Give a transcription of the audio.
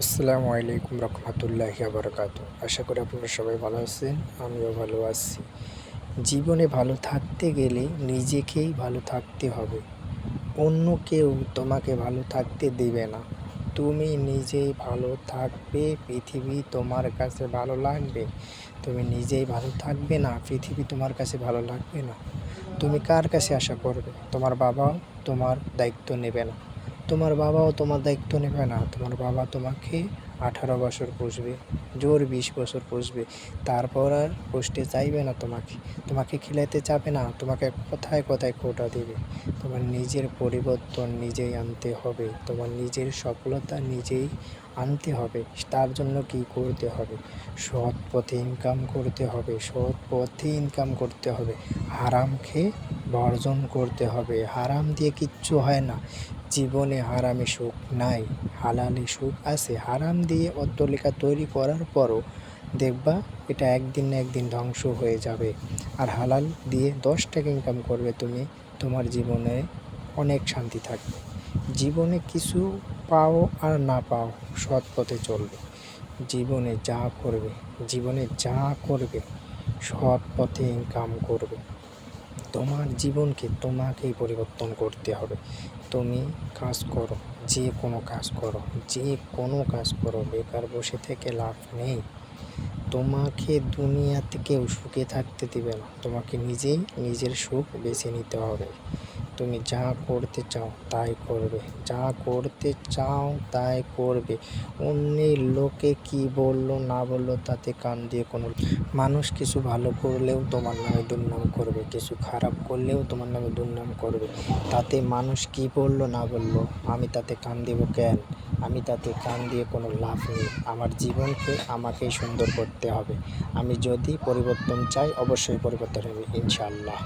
আসসালামু আলাইকুম রহমতুল্লাহি বারাকাতু। আশা করি আপনারা সবাই ভালো আছেন, আমিও ভালো আছি। জীবনে ভালো থাকতে গেলে নিজেকেই ভালো থাকতে হবে। অন্য কেউ তোমাকে ভালো থাকতে দেবে না। তুমি নিজেই ভালো থাকবে, পৃথিবী তোমার কাছে ভালো লাগবে। তুমি নিজেই ভালো থাকবে না, পৃথিবী তোমার কাছে ভালো লাগবে না। তুমি কার কাছে আশা করবে? তোমার বাবাও তোমার দায়িত্ব নেবে না। তোমার বাবাও তোমার দায়িত্ব নেবে না। তোমার বাবা তোমাকে 18 বছর পুষবে, জোর 20 বছর পুষবে। তারপর আর পুষতে চাইবে না তোমাকে। তোমাকে খিলাইতে চাবে না। তোমাকে কথায়, কথায় খোঁটা দিবে। তোমার নিজের পরিবর্তন নিজেই আনতে হবে। তোমার নিজের সফলতা নিজেই আনতে হবে। তার জন্য কী করতে হবে? সৎ পথে ইনকাম করতে হবে। সৎ পথে ইনকাম করতে হবে। হারাম খেয়ে বর্জন করতে হবে। হারাম দিয়ে কিচ্ছু হয় না। জীবনে হারামে সুখ নাই, হালালে সুখ আছে। হারাম দিয়ে অট্টালিকা তৈরি করার পরও দেখবা এটা একদিন না একদিন ধ্বংস হয়ে যাবে। আর হালাল দিয়ে 10 টাকা ইনকাম করবে তুমি, তোমার জীবনে অনেক শান্তি থাকবে। জীবনে কিছু পাও আর না পাও, সৎ পথে চলবে। জীবনে যা করবে, জীবনে যা করবে সৎ পথে ইনকাম করবে। তোমার জীবনকে তোমাকেই পরিবর্তন করতে হবে। তুমি কাজ করো, যে কোনো কাজ করো, যে কোনো কাজ করো, বেকার বসে থেকে লাভ নেই। তোমাকে দুনিয়াতে কেউ সুখে থাকতে দিবে না। তোমাকে নিজেই নিজের সুখ বেছে নিতে হবে। তুমি যা করতে চাও তাই করবে, যা করতে চাও তাই করবে। অন্যের লোকে কি বললো না বললো তাতে কান দিয়ে কোনো মানুষ কিছু ভালো করলেও তোমার নামে দুর্নাম করবে, কিছু খারাপ করলেও তোমার নামে দুর্নাম করবে। তাতে মানুষ কি বললো না বললো আমি তাতে কান দেব কেন? আমি তাতে কান দিয়ে কোনো লাভ নেই। আমার জীবনকে আমাকেই সুন্দর করতে হবে। আমি যদি পরিবর্তন চাই অবশ্যই পরিবর্তন হবে ইনশাআল্লাহ।